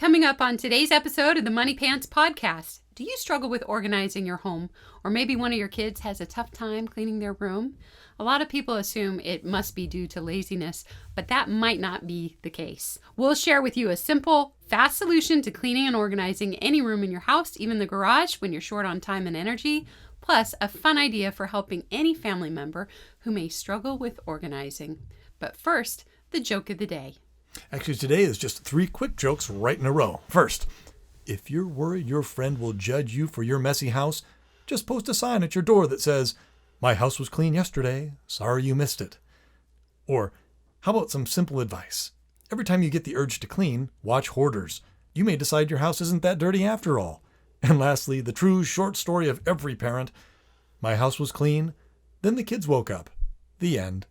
Coming up on today's episode of the Money Pants Podcast, do you struggle with organizing your home? Or maybe one of your kids has a tough time cleaning their room? A lot of people assume it must be due to laziness, but that might not be the case. We'll share with you a simple, fast solution to cleaning and organizing any room in your house, even the garage, when you're short on time and energy, plus a fun idea for helping any family member who may struggle with organizing. But first, the joke of the day. Actually, today is just 3 quick jokes right in a row. First, if you're worried your friend will judge you for your messy house, just post a sign at your door that says, "My house was clean yesterday. Sorry you missed it." Or, how about some simple advice? Every time you get the urge to clean, watch Hoarders. You may decide your house isn't that dirty after all. And lastly, the true short story of every parent. My house was clean, then the kids woke up. The end.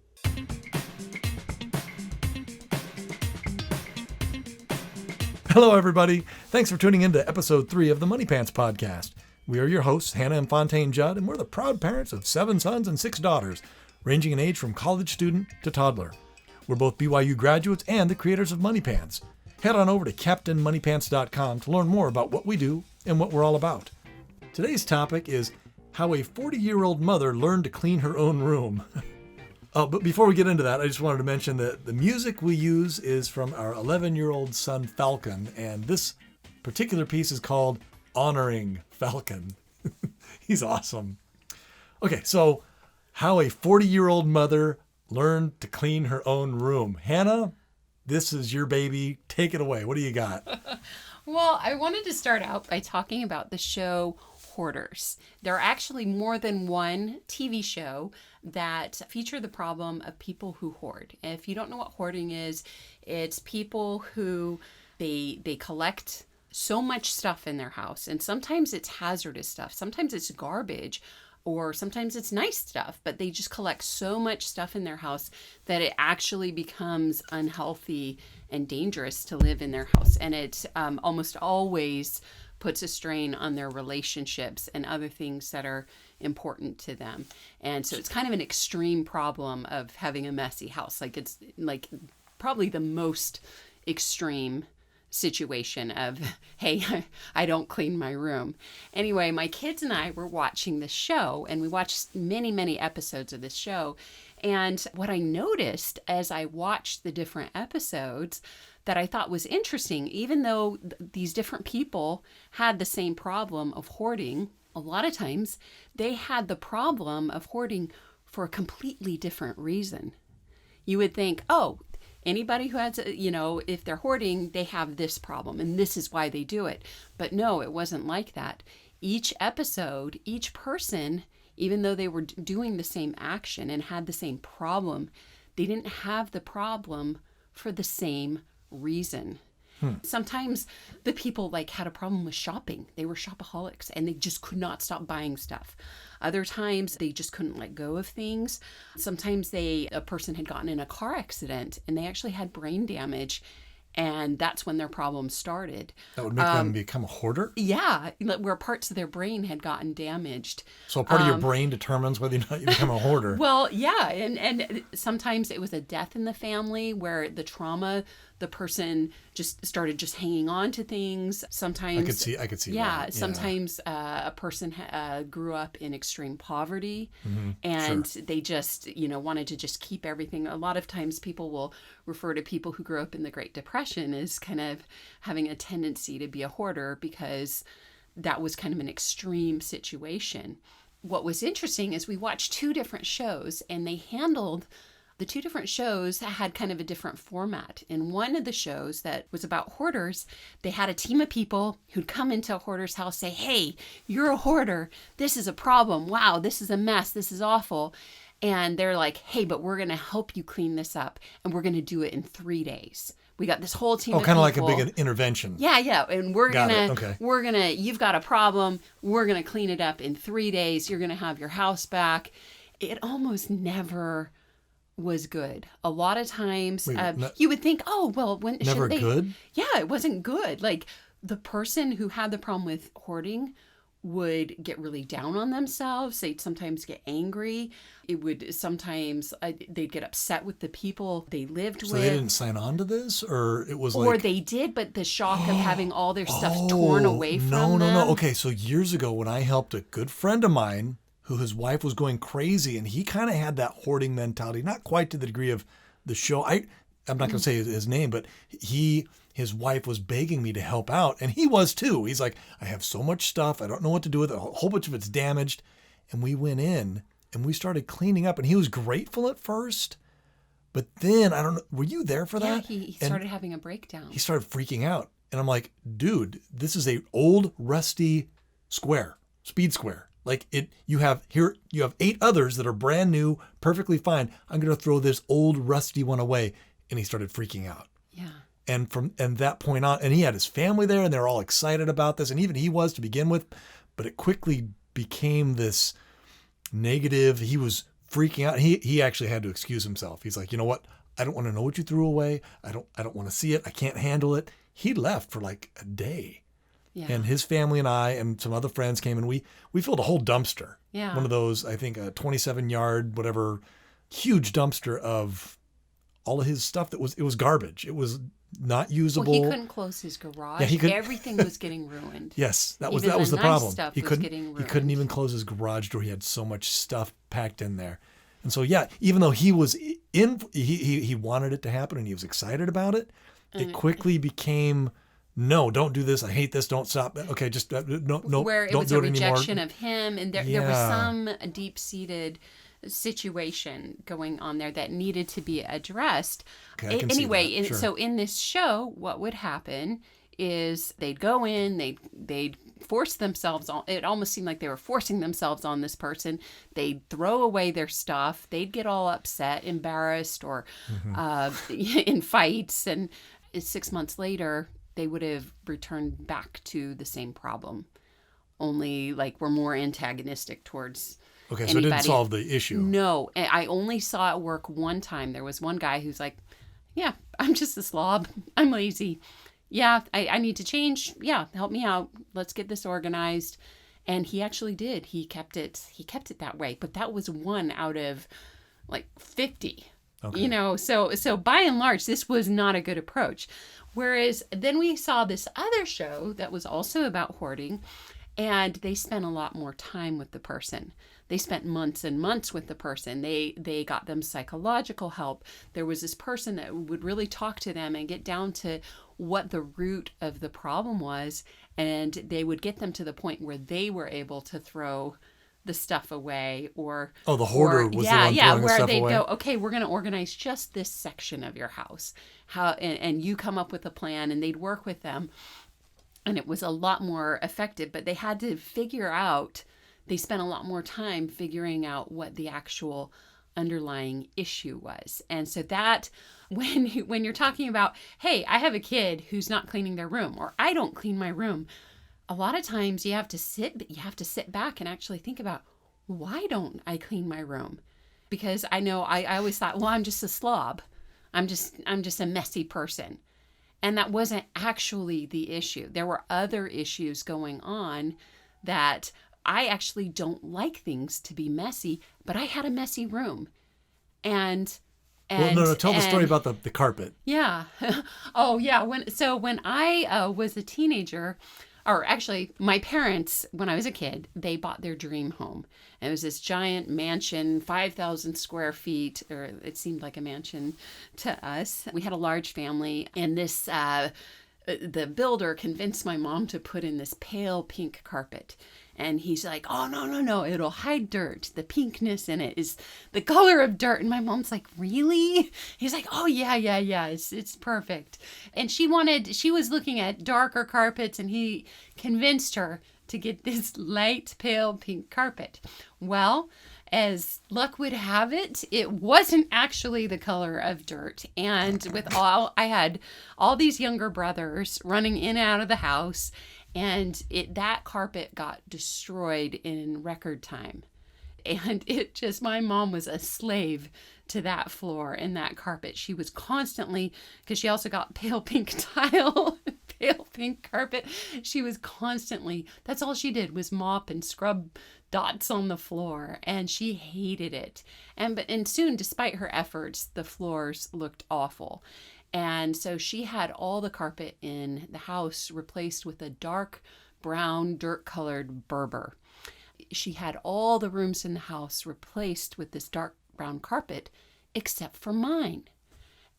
Hello, everybody. Thanks for tuning in to episode 3 of the Money Pants Podcast. We are your hosts, Hannah and Fontaine Judd, and we're the proud parents of 7 sons and 6 daughters, ranging in age from college student to toddler. We're both BYU graduates and the creators of Money Pants. Head on over to CaptainMoneyPants.com to learn more about what we do and what we're all about. Today's topic is how a 40-year-old mother learned to clean her own room. But before we get into that, I just wanted to mention that the music we use is from our 11-year-old son, Falcon, and this particular piece is called Honoring Falcon. He's awesome. Okay, so how a 40-year-old mother learned to clean her own room. Hannah, this is your baby. Take it away. What do you got? Well, I wanted to start out by talking about the show Hoarders. There are actually more than one TV show that feature the problem of people who hoard. If you don't know what hoarding is, it's people who they collect so much stuff in their house, and sometimes it's hazardous stuff, sometimes it's garbage, or sometimes it's nice stuff, but they just collect so much stuff in their house that it actually becomes unhealthy and dangerous to live in their house. And it almost always puts a strain on their relationships and other things that are important to them. And so it's kind of an extreme problem of having a messy house. Like, it's like probably the most extreme situation of, hey, I don't clean my room. Anyway, my kids and I were watching this show, and we watched many, many episodes of this show. And what I noticed as I watched the different episodes that I thought was interesting, even though these different people had the same problem of hoarding, a lot of times they had the problem of hoarding for a completely different reason. You would think, oh, anybody who has, if they're hoarding, they have this problem and this is why they do it. But no, it wasn't like that. Each episode, each person, even though they were doing the same action and had the same problem, they didn't have the problem for the same reason. Sometimes the people had a problem with shopping. They were shopaholics and they just could not stop buying stuff. Other times they just couldn't let go of things. Sometimes a person had gotten in a car accident and they actually had brain damage, and that's when their problem started. That would make them become a hoarder? Yeah, where parts of their brain had gotten damaged. So a part of your brain determines whether or not you become a hoarder. Well, yeah, and sometimes it was a death in the family where the trauma, the person just started just hanging on to things. Sometimes I could see yeah, that. Sometimes a person grew up in extreme poverty, and they just wanted to just keep everything. A lot of times people will refer to people who grew up in the Great Depression as kind of having a tendency to be a hoarder because that was kind of an extreme situation. What was interesting is we watched 2 different shows, and they handled the 2 different shows had kind of a different format. In one of the shows that was about hoarders, they had a team of people who'd come into a hoarder's house, say, hey, you're a hoarder. This is a problem. Wow, this is a mess. This is awful. And they're like, hey, but we're going to help you clean this up, and we're going to do it in 3 days. We got this whole team of people. Oh, kind of like a big intervention. Yeah. And you've got a problem. We're going to clean it up in 3 days. You're going to have your house back. It almost never was good. A lot of times you would think, oh, well, never good? Yeah, it wasn't good. Like, the person who had the problem with hoarding would get really down on themselves. They'd sometimes get angry. It would sometimes, they'd get upset with the people they lived So with. they didn't sign on to this, or it was Or like, they did, but the shock of having all their stuff torn away from them. No. Okay, so years ago when I helped a good friend of mine who his wife was going crazy, and he kind of had that hoarding mentality, not quite to the degree of the show. I'm not going to say his name, but his wife was begging me to help out, and he was too. He's like, I have so much stuff, I don't know what to do with it. A whole bunch of it's damaged. And we went in and we started cleaning up, and he was grateful at first. But then, I don't know, were you there for that? Yeah, he started having a breakdown. He started freaking out. And I'm like, dude, this is a old, rusty speed square. Like you have 8 others that are brand new, perfectly fine. I'm going to throw this old, rusty one away. And he started freaking out. Yeah. And that point on, and he had his family there, and they're all excited about this. And even he was to begin with, but it quickly became this negative. He was freaking out. He actually had to excuse himself. He's like, you know what? I don't want to know what you threw away. I don't want to see it. I can't handle it. He left for like a day. Yeah. And his family and I and some other friends came, and we filled a whole dumpster. Yeah. One of those, I think, a 27-yard, whatever, huge dumpster of all of his stuff it was garbage. It was not usable. Well, he couldn't close his garage. Yeah, everything was getting ruined. Yes, that was Even the nice problem. Stuff He was couldn't getting ruined. he couldn't even close his garage door. He had so much stuff packed in there. And so even though he was he wanted it to happen and he was excited about it, it quickly became, no, don't do this. I hate this. Don't stop. Okay, just no, Where it don't was do a it anymore. rejection of him, and there was some deep-seated situation going on there that needed to be addressed. Okay, I can see that. Sure. So in this show, what would happen is they'd go in, they'd force themselves on. It almost seemed like they were forcing themselves on this person. They'd throw away their stuff. They'd get all upset, embarrassed, or in fights. And 6 months later, they would have returned back to the same problem. Only like we're more antagonistic towards Okay, so anybody. it didn't solve the issue. No, I only saw it work one time. There was one guy who's like, yeah, I'm just a slob. I'm lazy. Yeah, I need to change. Yeah, help me out. Let's get this organized. And he actually did. He kept it that way. But that was 1 out of like 50. Okay. So by and large, this was not a good approach. Whereas then we saw this other show that was also about hoarding, and they spent a lot more time with the person. They spent months and months with the person. They got them psychological help. There was this person that would really talk to them and get down to what the root of the problem was, and they would get them to the point where they were able to throw the stuff away, or the hoarder was the one throwing the where stuff they'd away. go, okay, we're going to organize just this section of your house, and you come up with a plan, and they'd work with them, and it was a lot more effective. But they had to they spent a lot more time figuring out what the actual underlying issue was. And so that when you're talking about, hey, I have a kid who's not cleaning their room, or I don't clean my room, a lot of times you have to sit back and actually think about, why don't I clean my room? Because I know I always thought, well, I'm just a slob. I'm just a messy person. And that wasn't actually the issue. There were other issues going on that I actually don't like things to be messy, but I had a messy room. Tell the story about the carpet. Yeah. Oh, yeah. When I was a teenager, or actually my parents, when I was a kid, they bought their dream home. And it was this giant mansion, 5,000 square feet, or it seemed like a mansion to us. We had a large family, and the builder convinced my mom to put in this pale pink carpet. And he's like, oh, no, it'll hide dirt. The pinkness in it is the color of dirt. And my mom's like, really? He's like, oh, yeah, it's perfect. And she was looking at darker carpets, and he convinced her to get this light pale pink carpet. Well, as luck would have it, it wasn't actually the color of dirt. And I had all these younger brothers running in and out of the house, and that carpet got destroyed in record time. And my mom was a slave to that floor and that carpet. She was constantly, because she also got pale pink tile, pale pink carpet. She was constantly, that's all she did was mop and scrub dots on the floor, and she hated it. And soon, despite her efforts, the floors looked awful. And so she had all the carpet in the house replaced with a dark brown dirt colored Berber. She had all the rooms in the house replaced with this dark brown carpet except for mine.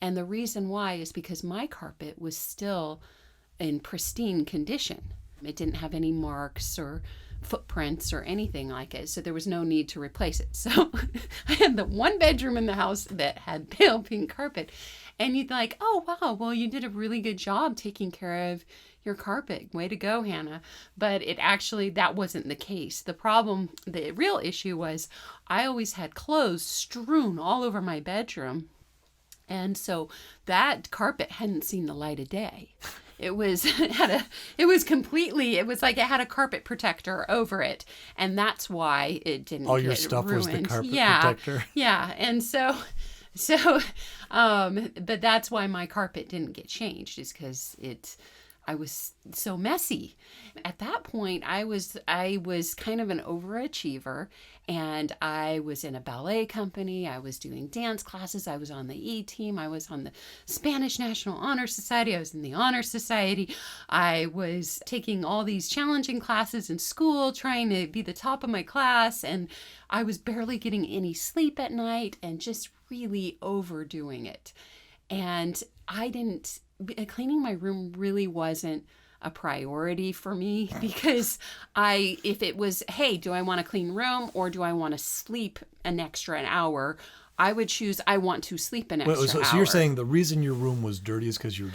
And the reason why is because my carpet was still in pristine condition. It didn't have any marks or footprints or anything like it, so there was no need to replace it. So I had the one bedroom in the house that had pale pink carpet, and you'd like, oh wow, well you did a really good job taking care of your carpet. Way to go, Hannah. But it actually, that wasn't the case. The problem, the real issue was I always had clothes strewn all over my bedroom, and so that carpet hadn't seen the light of day. It was it was like it had a carpet protector over it, and that's why it didn't All get your stuff ruined. was the carpet protector. Yeah, and so but that's why my carpet didn't get changed, is because I was so messy. At that point, I was kind of an overachiever, and I was in a ballet company. I was doing dance classes. I was on the E team. I was on the Spanish National Honor Society. I was in the Honor Society. I was taking all these challenging classes in school, trying to be the top of my class, and I was barely getting any sleep at night and just really overdoing it. And cleaning my room really wasn't a priority for me, because if it was, hey, do I want to clean room or do I want to sleep an hour? I would choose, I want to sleep an extra hour. So you're saying the reason your room was dirty is because you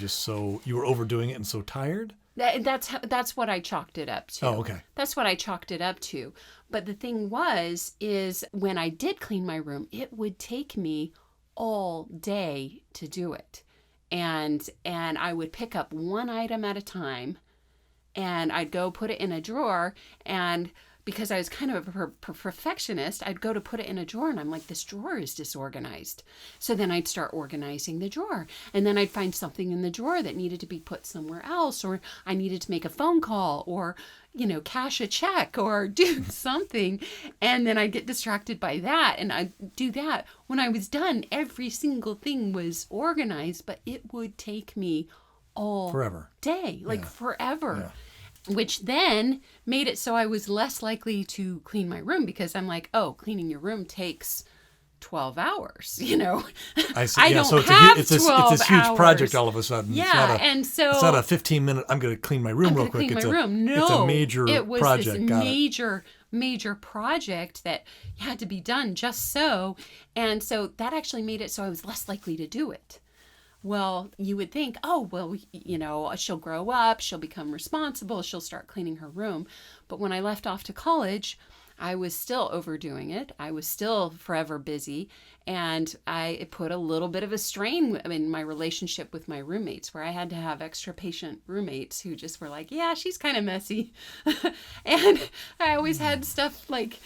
were overdoing it and so tired? That's what I chalked it up to. Oh, okay. That's what I chalked it up to. But the thing is when I did clean my room, it would take me all day to do it. And I would pick up one item at a time, and I'd go put it in a drawer, and because I was kind of a perfectionist, I'd go to put it in a drawer, and I'm like, this drawer is disorganized. So then I'd start organizing the drawer, and then I'd find something in the drawer that needed to be put somewhere else, or I needed to make a phone call, or cash a check or do something. And then I'd get distracted by that, and I'd do that. When I was done, every single thing was organized, but it would take me all day, forever. Yeah. Which then made it so I was less likely to clean my room, because I'm like, oh, cleaning your room takes 12 hours, I see. I yeah, don't so have it's 12 this huge hours. project all of a sudden. Yeah, it's not a 15-minute, I'm going to clean my room real quick. It's a major project. Major project that had to be done just so. And so that actually made it so I was less likely to do it. Well, you would think, oh, well, she'll grow up, she'll become responsible, she'll start cleaning her room. But when I left off to college, I was still overdoing it. I was still forever busy. And it put a little bit of a strain in my relationship with my roommates, where I had to have extra patient roommates who just were like, yeah, she's kind of messy. And I always had stuff like,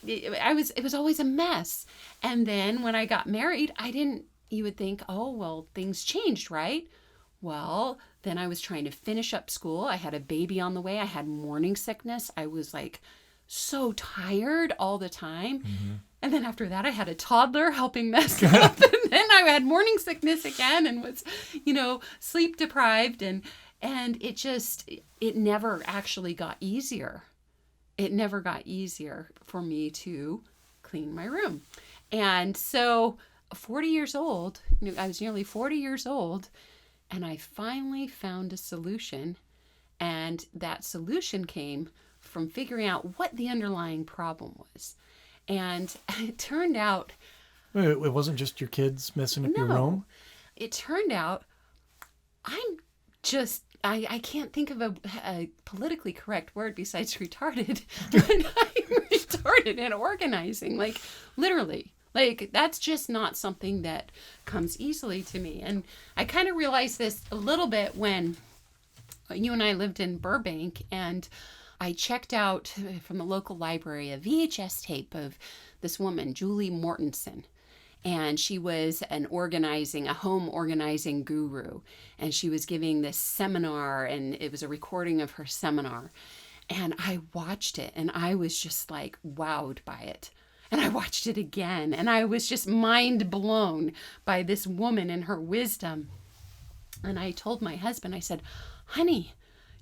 it was always a mess. And then when I got married, you would think, oh, well, things changed, right? Well, then I was trying to finish up school. I had a baby on the way. I had morning sickness. I was like so tired all the time. Mm-hmm. And then after that, I had a toddler helping mess up. And then I had morning sickness again and was, sleep deprived. And it never actually got easier. It never got easier for me to clean my room. And so 40 years old, I was nearly 40 years old, and I finally found a solution. And that solution came from figuring out what the underlying problem was. And it turned out... Wait, it wasn't just your kids messing up your room? It turned out I can't think of a politically correct word besides retarded. But I'm retarded in organizing, literally. That's just not something that comes easily to me. And I kind of realized this a little bit when you and I lived in Burbank, and I checked out from the local library a VHS tape of this woman, Julie Mortensen. And she was a home organizing guru. And she was giving this seminar, and it was a recording of her seminar. And I watched it, and I was just like wowed by it. And I watched it again, and I was just mind blown by this woman and her wisdom. And I told my husband, I said, honey,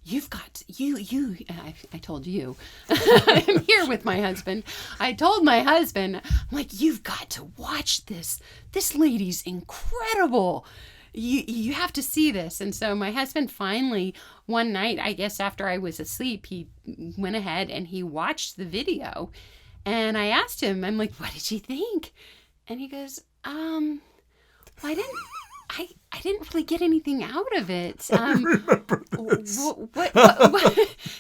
you've got, I told you, I'm here with my husband. I told my husband, I'm like, you've got to watch this. This lady's incredible. You have to see this. And so my husband finally, one night, I guess after I was asleep, he went ahead and he watched the video. And I asked him, I'm like, what did you think? And he goes, I didn't really get anything out of it. I remember this. What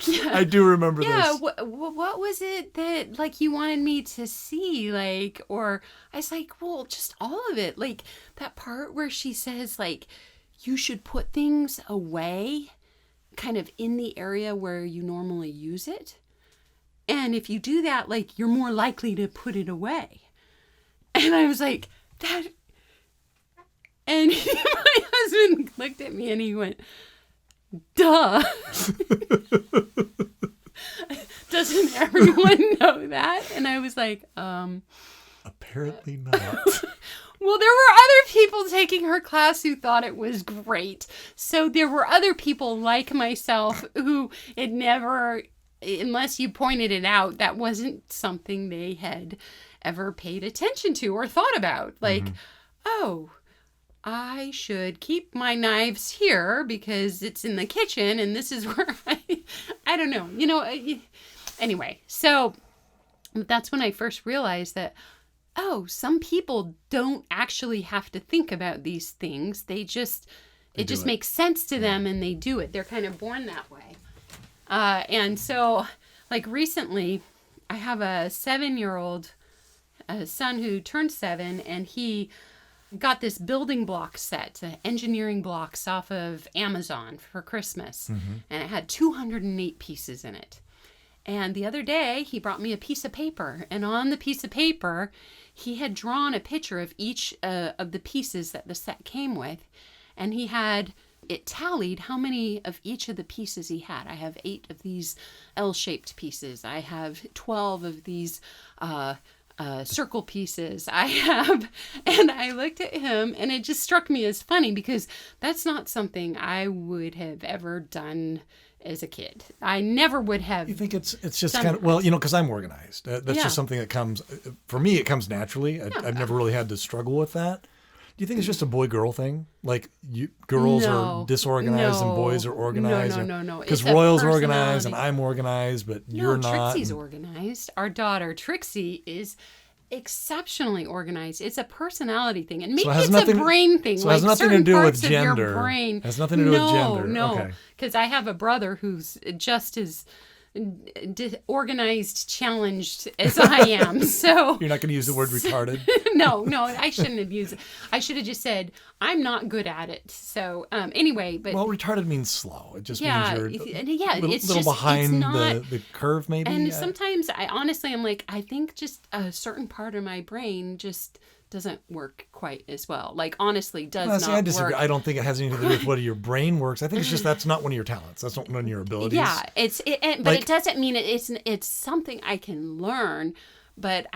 yeah. I do remember Yeah, this. what was it that, like, you wanted me to see? Like, or I was like, well, just all of it. Like, that part where she says, like, you should put things away kind of in the area where you normally use it. And if you do that, like, you're more likely to put it away. And I was like, that... And my husband looked at me and he went, duh. Doesn't everyone know that? And I was like, Apparently not. Well, there were other people taking her class who thought it was great. So there were other people like myself who it never, unless you pointed it out, that wasn't something they had ever paid attention to or thought about. Like, oh, I should keep my knives here because it's in the kitchen and this is where I don't know, anyway. So that's when I first realized that, oh, some people don't actually have to think about these things. It just makes sense to them and they do it. They're kind of born that way. And so, like, recently I have a 7-year-old son who turned 7, and he got this building block set, engineering blocks off of Amazon for Christmas. And it had 208 pieces in it. And the other day, he brought me a piece of paper. And on the piece of paper, he had drawn a picture of each of the pieces that the set came with. And he had it tallied how many of each of the pieces he had. I have 8 of these L-shaped pieces. I have 12 of these circle pieces. And I looked at him, and it just struck me as funny because that's not something I would have ever done as a kid. I never would have. You think it's just kind of, well, because I'm organized. That's just something that comes, for me, it comes naturally. I've never really had to struggle with that. Do you think it's just a boy-girl thing? Like, girls are disorganized and boys are organized? No. Because Royal's organized and I'm organized, but you're not. Trixie's organized. Our daughter, Trixie, is exceptionally organized. It's a personality thing. And maybe it's a brain thing. So it has nothing to do with gender. It has nothing to do with gender. No. Because I have a brother who's just as organized, challenged as I am. So you're not going to use the word retarded? No, I shouldn't have used it. I should have just said, I'm not good at it. So anyway, but... Well, retarded means slow. It just means you're it's little behind the curve, maybe. And sometimes I'm like, I think just a certain part of my brain just doesn't work quite as well. Like, honestly, not I disagree. work. I don't think it has anything to do with whether your brain works. I think it's just that's not one of your talents. That's not one of your abilities. Yeah, but it doesn't mean it's something I can learn. But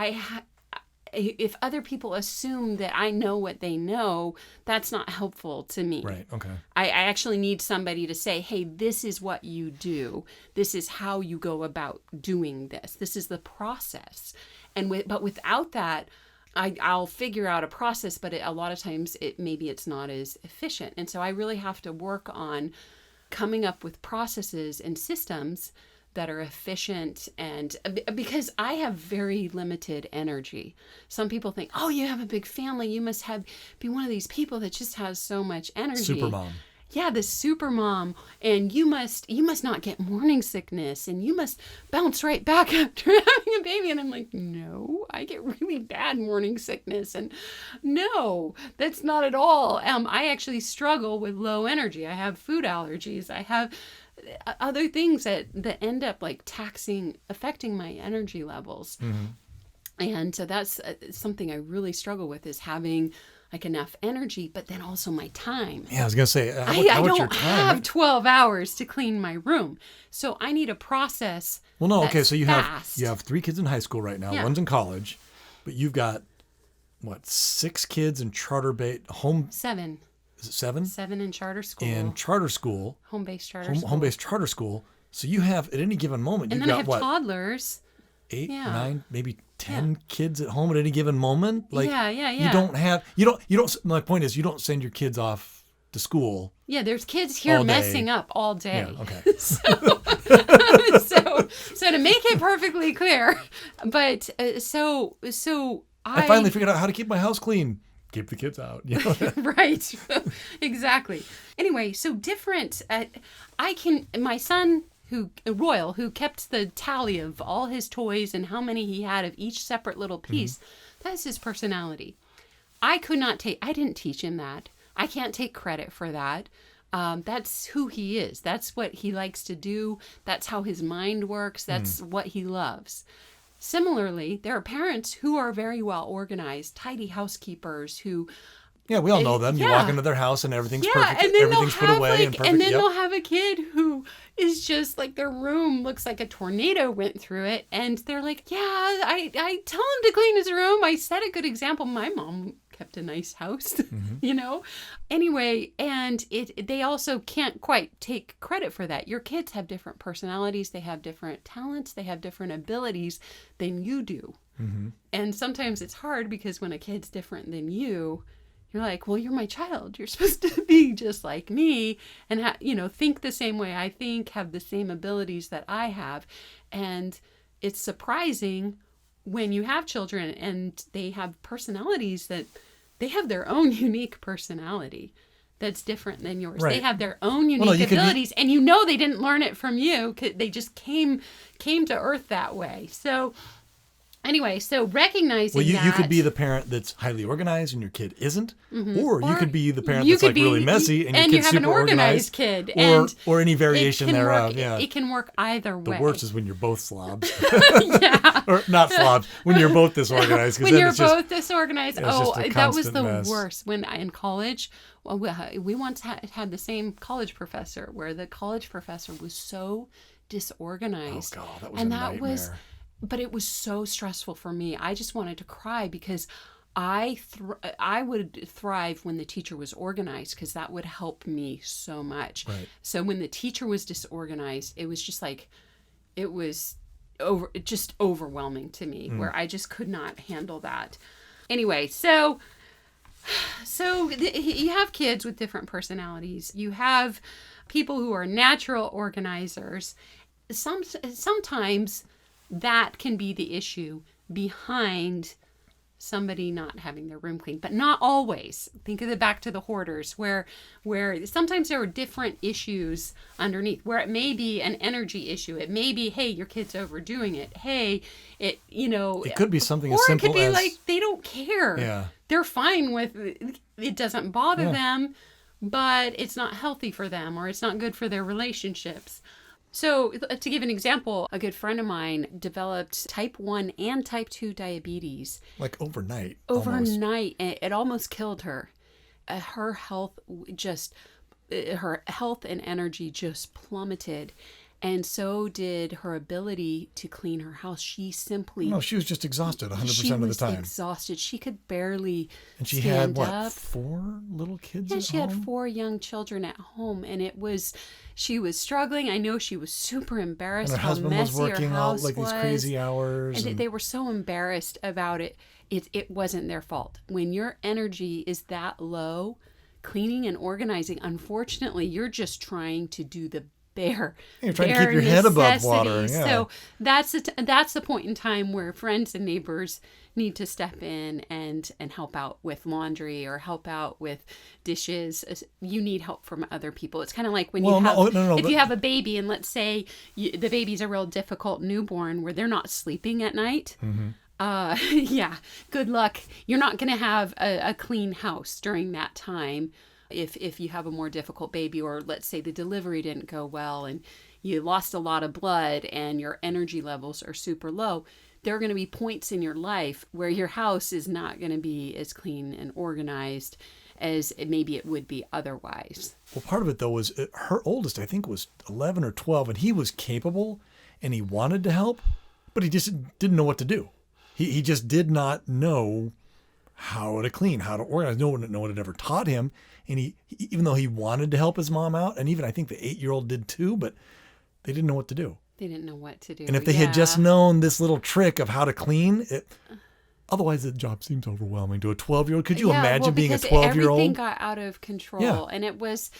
if other people assume that I know what they know, that's not helpful to me. Right. Okay. I actually need somebody to say, hey, this is what you do. This is how you go about doing this. This is the process. But without that, I'll figure out a process, but a lot of times maybe it's not as efficient. And so I really have to work on coming up with processes and systems that are efficient, and because I have very limited energy. Some people think, oh, you have a big family, you must be one of these people that just has so much energy. Supermom. Yeah, the super mom, and you must not get morning sickness, and you must bounce right back after having a baby. And I'm like, no, I get really bad morning sickness, and no, that's not at all. I actually struggle with low energy. I have food allergies. I have other things that end up like affecting my energy levels. And so that's something I really struggle with, is having like enough energy, but then also my time. Yeah, I was gonna say, I what's your don't time? have 12 hours to clean my room. So I need a process. Well, no, okay, that's so you fast. have 3 kids in high school right now. Yeah. One's in college, but you've got what, 6 kids in home? 7. Is it 7? 7 in charter school. In charter school, Home-based charter school. home-based charter school. So you have at any given moment, And you've then I got have what, toddlers. 8, Yeah. 9, maybe 10 kids at home at any given moment. Like, Yeah. you don't. My point is, you don't send your kids off to school. Yeah, there's kids here All day. messing up all day. Yeah, okay. So to make it perfectly clear, but so I finally figured out how to keep my house clean. Keep the kids out. You know? right. Exactly. Anyway, so different. My son, Royal, who kept the tally of all his toys and how many he had of each separate little piece, that's his personality. I didn't teach him that. I can't take credit for that. That's who he is. That's what he likes to do. That's how his mind works. That's what he loves. Similarly, there are parents who are very well organized, tidy housekeepers who... Yeah, we all know them. You Yeah. walk into their house and everything's Yeah, perfect. and then Everything's they'll put have away and perfect. and then Yep. they'll have a kid who is just like, their room looks like a tornado went through it, and they're like, yeah, I tell him to clean his room. I set a good example. My mom kept a nice house, you know. Anyway, and they also can't quite take credit for that. Your kids have different personalities. They have different talents. They have different abilities than you do. And sometimes it's hard because when a kid's different than you, you're like, well, you're my child. You're supposed to be just like me and, think the same way I think, have the same abilities that I have. And it's surprising when you have children and they have personalities that they have their own unique personality that's different than yours. Right. They have their own unique abilities, and they didn't learn it from you. They just came to earth that way. So anyway, so recognizing you could be the parent that's highly organized and your kid isn't, or you could be the parent you that's could like be- really messy and your and kid's you have super an organized organized, kid, or any it variation can thereof. work, Yeah, it can work either the way. worst is when you're both slobs, Yeah. or not slobs. When you're both disorganized, 'cause When then you're it's just, both disorganized. it's just a That was constant the mess. worst. When in college, we once had the same college professor, where the college professor was so disorganized. Oh God, that was and a that nightmare. was, but it was so stressful for me. I just wanted to cry because I would thrive when the teacher was organized, because that would help me so much. Right. So when the teacher was disorganized, it was just like, it was just overwhelming to me, where I just could not handle that. Anyway, so you have kids with different personalities. You have people who are natural organizers. Sometimes that can be the issue behind somebody not having their room clean, but not always. Think of back to the hoarders, where sometimes there are different issues underneath, where it may be an energy issue. It may be, hey, your kid's overdoing it. Hey, it could be something as or it simple could be as, like they don't care. Yeah. They're fine with it. Doesn't bother Yeah. them, but it's not healthy for them, or it's not good for their relationships. So to give an example, a good friend of mine developed type 1 and type 2 diabetes like overnight. overnight. And it almost killed her. Her health and energy just plummeted. And so did her ability to clean her house. She simply... No, she was just exhausted 100% she of the was time. exhausted. She could barely And she stand had, up. 4 little kids Yeah, at she home? had 4 young children at home, and she was struggling. I know she was super embarrassed And her how husband was messy working her out house like was. these crazy hours. And they were so embarrassed about it. It wasn't their fault. When your energy is that low, cleaning and organizing, unfortunately, you're just trying to do the bare You're trying to bare keep your head above water. necessities. Yeah. So that's the point in time where friends and neighbors need to step in and help out with laundry or help out with dishes. You need help from other people. It's kind of like when you have a baby, and let's say the baby's a real difficult newborn where they're not sleeping at night. Yeah, good luck. You're not going to have a clean house during that time if you have a more difficult baby, or let's say the delivery didn't go well and you lost a lot of blood and your energy levels are super low. there are going to be points in your life where your house is not going to be as clean and organized as maybe it would be otherwise. Well, part of it, though, was her oldest, I think, was 11 or 12, and he was capable and he wanted to help, but he just didn't know what to do. He just did not know how to clean, how to organize. No one had ever taught him. And he, even though he wanted to help his mom out, and even I think the 8-year-old did too, but they didn't know what to do. They didn't know what to do. And if they had just known this little trick of how to clean, otherwise the job seems overwhelming to a 12-year-old. Could you imagine being a 12-year-old? Everything got out of control, and it was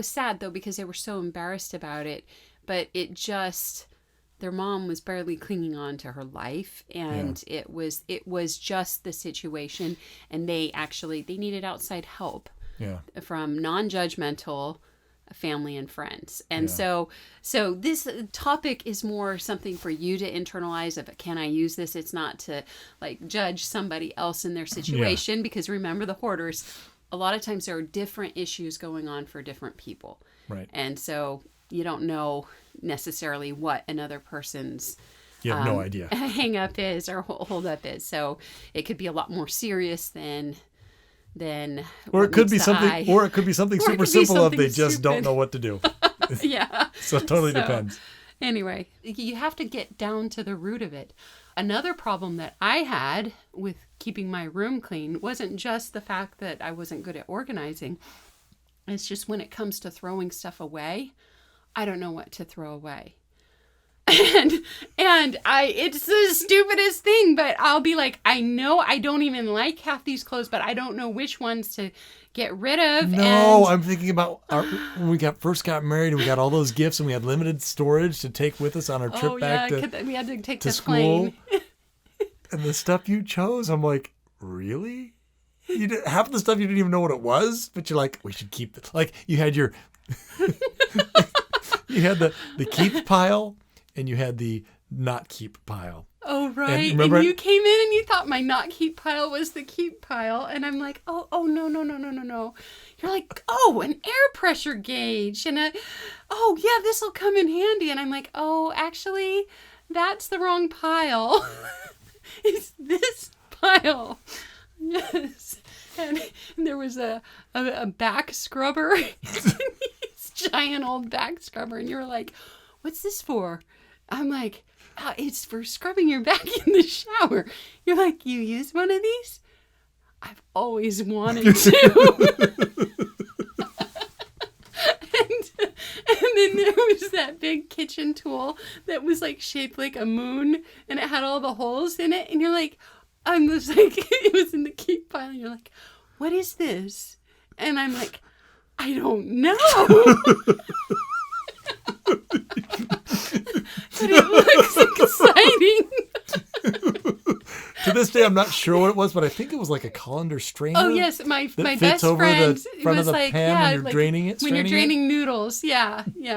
sad though because they were so embarrassed about it. But it just, their mom was barely clinging on to her life, and it was just the situation, and they needed outside help from non-judgmental family and friends. And so this topic is more something for you to internalize of, can I use this? It's not to like judge somebody else in their situation, because remember, the hoarders, a lot of times there are different issues going on for different people. Right. And so you don't know necessarily what another person's you have no idea hang up is or hold up is. So it could be a lot more serious than or it could be something super simple if they just don't know what to do. Yeah. So it totally depends. Anyway, you have to get down to the root of it. Another problem that I had with keeping my room clean wasn't just the fact that I wasn't good at organizing. It's just when it comes to throwing stuff away, I don't know what to throw away. And it's the stupidest thing, but I'll be like, I know I don't even like half these clothes, but I don't know which ones to get rid of. No, I'm thinking about when we first got married and we got all those gifts and we had limited storage to take with us on our trip back we had to take to the school. plane. And the stuff you chose, I'm like, really? Half of the stuff you didn't even know what it was, but you're like, we should keep this. Like you had your, you had the keep pile and you had the not keep pile. Oh, right. And you came in and you thought my not keep pile was the keep pile. And I'm like, oh, no. You're like, oh, an air pressure gauge. And this will come in handy. And I'm like, oh, actually, that's the wrong pile. It's this pile. Yes. And there was a back scrubber. This giant old back scrubber. And you were like, what's this for? I'm like, it's for scrubbing your back in the shower. You're like, you use one of these? I've always wanted to. And then there was that big kitchen tool that was like shaped like a moon and it had all the holes in it. And you're like, I was like, it was in the keep pile. And you're like, what is this? And I'm like, I don't know. But it looks exciting. To this day, I'm not sure what it was, but I think it was like a colander strainer. Oh yes, my best over friend the front was of the like, pan when you're like, draining it. When you're draining noodles, yeah. We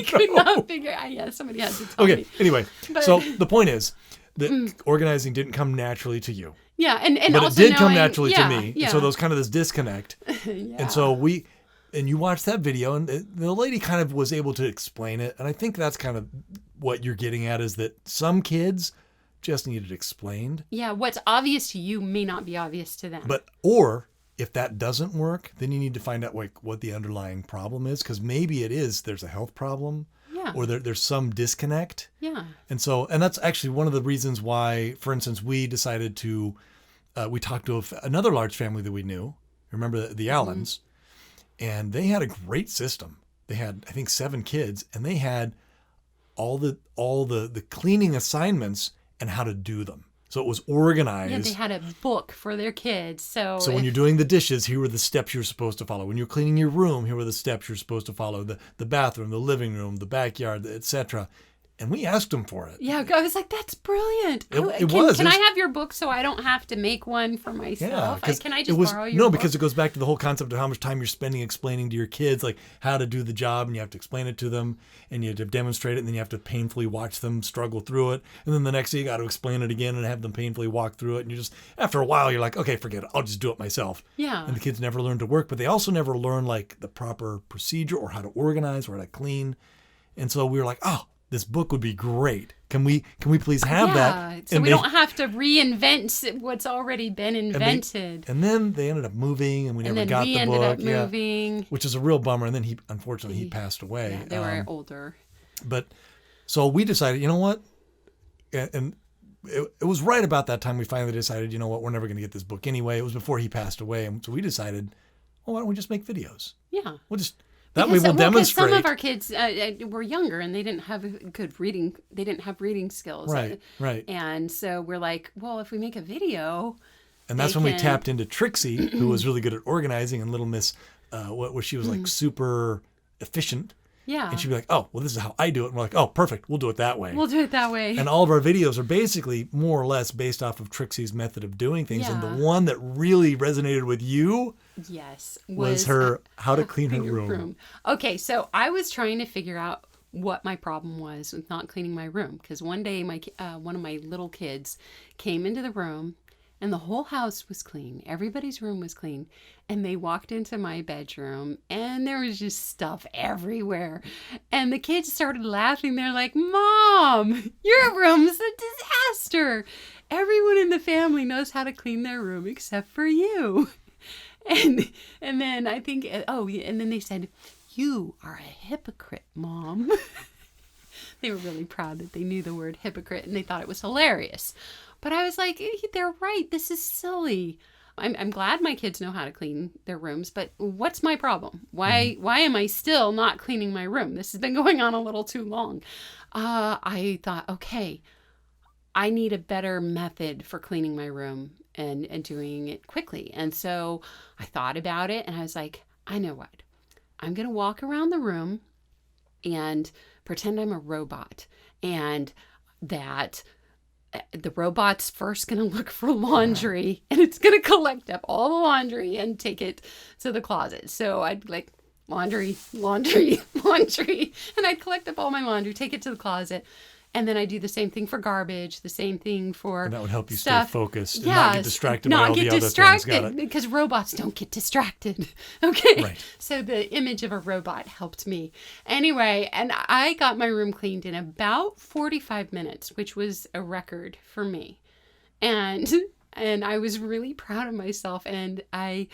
could not figure. Somebody had to tell me. Anyway, so the point is that organizing didn't come naturally to you. Yeah, and but also it did come naturally to me. Yeah. And so there was kind of this disconnect. And so and you watched that video, and the lady kind of was able to explain it. And I think that's kind of what you're getting at, is that some kids just need it explained. Yeah, what's obvious to you may not be obvious to them. Or if that doesn't work, then you need to find out what the underlying problem is, because maybe there's a health problem. Yeah. Or there's some disconnect. Yeah. And that's actually one of the reasons why, for instance, we decided to, we talked to another large family that we knew. Remember the Allens? Mm-hmm. And they had a great system. They had, I think, 7 kids, and they had all the cleaning assignments and how to do them. So it was organized. Yeah, they had a book for their kids. So when you're doing the dishes, here were the steps you're supposed to follow. When you're cleaning your room, here were the steps you're supposed to follow. The bathroom, the living room, the backyard, etc. And we asked them for it. Yeah, I was like, that's brilliant. Can I have your book so I don't have to make one for myself? Yeah, can I just borrow your book? Because it goes back to the whole concept of how much time you're spending explaining to your kids like how to do the job, and you have to explain it to them, and you have to demonstrate it, and then you have to painfully watch them struggle through it. And then the next day you got to explain it again and have them painfully walk through it. And you just, after a while, you're like, okay, forget it. I'll just do it myself. Yeah. And the kids never learn to work, but they also never learn like the proper procedure or how to organize or how to clean. And so we were like, oh, this book would be great. Can we please have that? So we don't have to reinvent what's already been invented. And then they ended up moving, and we never got the book. And then we ended up moving. Which is a real bummer. And then he passed away. Yeah, they were older. But so we decided, you know what? And it was right about that time we finally decided, you know what? We're never going to get this book anyway. It was before he passed away. And so we decided, well, why don't we just make videos? Yeah. We'll just... That way we'll demonstrate. Some of our kids were younger and they didn't have good reading. They didn't have reading skills. Right. And so we're like, well, if we make a video, and that's when we tapped into Trixie, who was really good at organizing, and Little Miss, where she was like super efficient. Yeah. And she'd be like, oh, well, this is how I do it. And we're like, oh, perfect. We'll do it that way. We'll do it that way. And all of our videos are basically more or less based off of Trixie's method of doing things. Yeah. And the one that really resonated with you was her how to clean her room. Okay, so I was trying to figure out what my problem was with not cleaning my room. Because one day one of my little kids came into the room and the whole house was clean. Everybody's room was clean. And they walked into my bedroom and there was just stuff everywhere. And the kids started laughing. They're like, Mom, your room's a disaster. Everyone in the family knows how to clean their room except for you. And then I think, and then they said, you are a hypocrite, Mom. They were really proud that they knew the word hypocrite and they thought it was hilarious. But I was like, they're right. This is silly. I'm glad my kids know how to clean their rooms, but what's my problem? Why am I still not cleaning my room? This has been going on a little too long. I thought, okay, I need a better method for cleaning my room and doing it quickly. And so I thought about it and I was like, I know what? I'm going to walk around the room and pretend I'm a robot and that the robot's first going to look for laundry and it's going to collect up all the laundry and take it to the closet. So I'd like laundry. And I'd collect up all my laundry, take it to the closet. And then I do the same thing for garbage, the same thing for and that would help you stuff. Stay focused and not get distracted by all the other things. Got it. Because robots don't get distracted. Okay. Right. So the image of a robot helped me. Anyway, and I got my room cleaned in about 45 minutes, which was a record for me. And I was really proud of myself. And I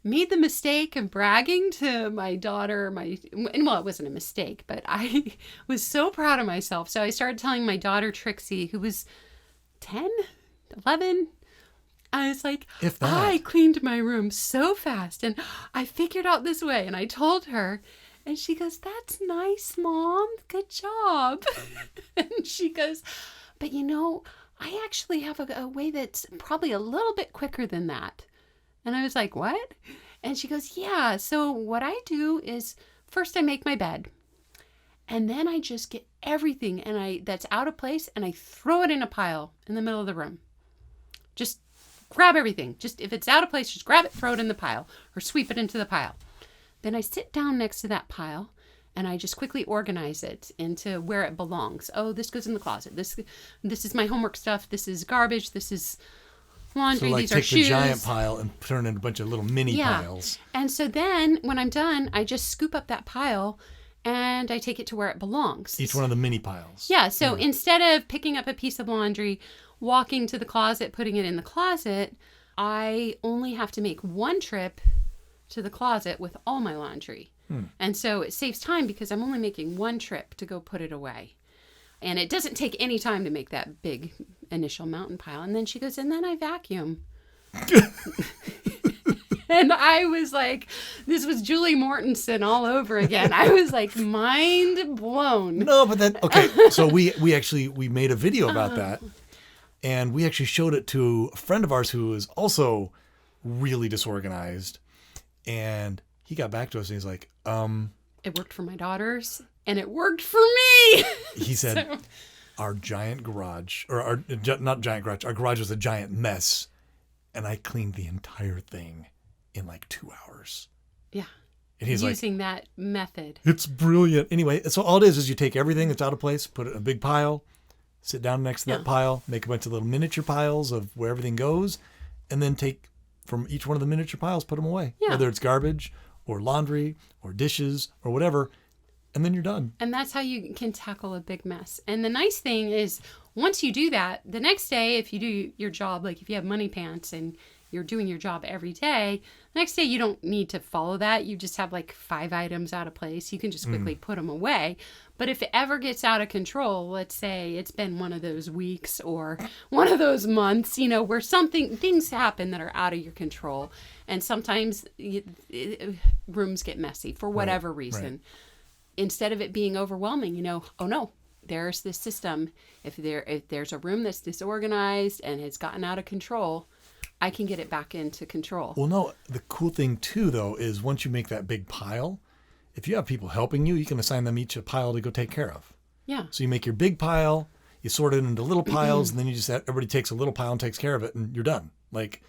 made the mistake of bragging to my daughter, well, it wasn't a mistake, but I was so proud of myself. So I started telling my daughter, Trixie, who was 10, 11, I was like, I cleaned my room so fast and I figured out this way. And I told her and she goes, that's nice, Mom. Good job. And she goes, but I actually have a way that's probably a little bit quicker than that. And I was like, what? And she goes, yeah. So what I do is first I make my bed and then I just get everything that's out of place and I throw it in a pile in the middle of the room. Just grab everything. Just if it's out of place, just grab it, throw it in the pile or sweep it into the pile. Then I sit down next to that pile and I just quickly organize it into where it belongs. Oh, this goes in the closet. This is my homework stuff. This is garbage. This is laundry, so these take are shoes. The giant pile and turn it into a bunch of little mini piles. And so then when I'm done, I just scoop up that pile and I take it to where it belongs. Each one of the mini piles. Yeah. So instead of picking up a piece of laundry, walking to the closet, putting it in the closet, I only have to make one trip to the closet with all my laundry. And so it saves time because I'm only making one trip to go put it away. And it doesn't take any time to make that big initial mountain pile. And then she goes, and then I vacuum. And I was like, this was Julie Mortensen all over again. I was like, mind blown. No, but okay. So we made a video about that. And we actually showed it to a friend of ours who is also really disorganized. And he got back to us and he's like, it worked for my daughters and it worked for me. He said, our giant garage, or not giant garage, our garage was a giant mess. And I cleaned the entire thing in like 2 hours. Yeah. And he's using that method. It's brilliant. Anyway, so all it is you take everything that's out of place, put it in a big pile, sit down next to that pile, make a bunch of little miniature piles of where everything goes, and then take from each one of the miniature piles, put them away. Yeah. Whether it's garbage or laundry or dishes or whatever. and then you're done. And that's how you can tackle a big mess. And the nice thing is, once you do that, the next day, if you do your job, like if you have money pants and you're doing your job every day, the next day you don't need to follow that. You just have like 5 items out of place. You can just quickly put them away. But if it ever gets out of control, let's say it's been one of those weeks or one of those months, where things happen that are out of your control. And sometimes rooms get messy for whatever reason. Right. Instead of it being overwhelming, oh no, there's this system. If there's a room that's disorganized and has gotten out of control, I can get it back into control. Well, no, the cool thing too, though, is once you make that big pile, if you have people helping you, you can assign them each a pile to go take care of. Yeah. So you make your big pile, you sort it into little piles, and then everybody takes a little pile and takes care of it, and you're done.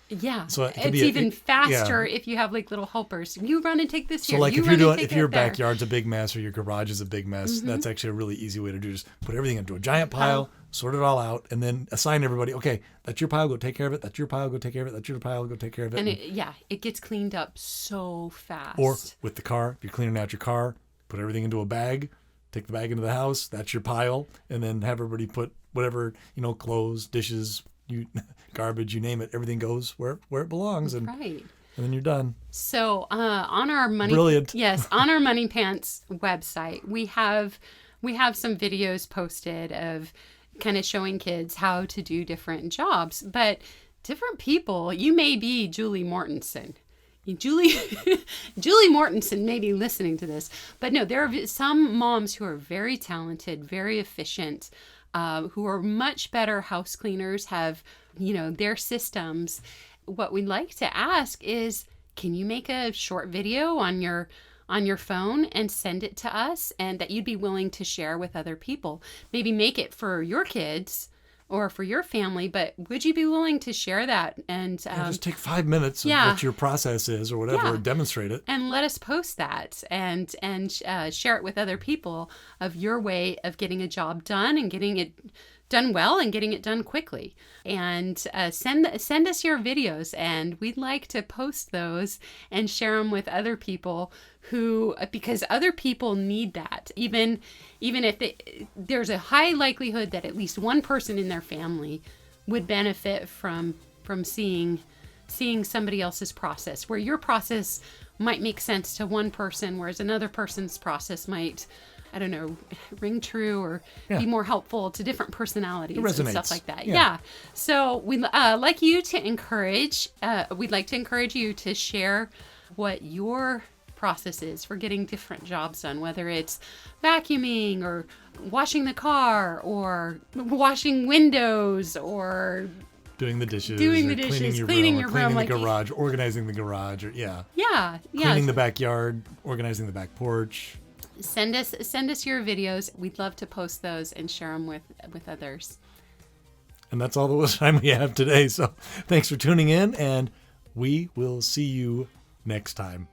Yeah. So it's even faster if you have like little helpers. You run and take this here. So like if your there. backyard's a big mess or your garage is a big mess, that's actually a really easy way to do. Just put everything into a giant pile, sort it all out, and then assign everybody, okay, that's your pile, go take care of it. That's your pile, go take care of it. That's your pile, go take care of it. And it gets cleaned up so fast. Or with the car, if you're cleaning out your car, put everything into a bag, take the bag into the house, that's your pile, and then have everybody put whatever, clothes, dishes, garbage, you name it, everything goes where it belongs, and then you're done. So on our money on our Money Pants website, we have some videos posted of kind of showing kids how to do different jobs, but different people. You may be Julie Mortensen. Julie Mortensen may be listening to this, but no, there are some moms who are very talented, very efficient, who are much better house cleaners, have, their systems. What we'd like to ask is, can you make a short video on your phone and send it to us, and that you'd be willing to share with other people? Maybe make it for your kids or for your family, but would you be willing to share that? And just take 5 minutes of what your process is or whatever, and demonstrate it. And let us post that and share it with other people of your way of getting a job done and getting it done well and getting it done quickly. And send us your videos, and we'd like to post those and share them with other people because other people need that. Even if there's a high likelihood that at least one person in their family would benefit from seeing somebody else's process, where your process might make sense to one person, whereas another person's process might, I don't know, ring true or be more helpful to different personalities and stuff like that. Yeah. So we'd like to encourage you to share what your process is for getting different jobs done, whether it's vacuuming or washing the car or washing windows or doing the dishes, cleaning your room, cleaning the garage, organizing the garage, or cleaning the backyard, organizing the back porch. Send us your videos. We'd love to post those and share them with others. And that's all the time we have today. So thanks for tuning in, and we will see you next time.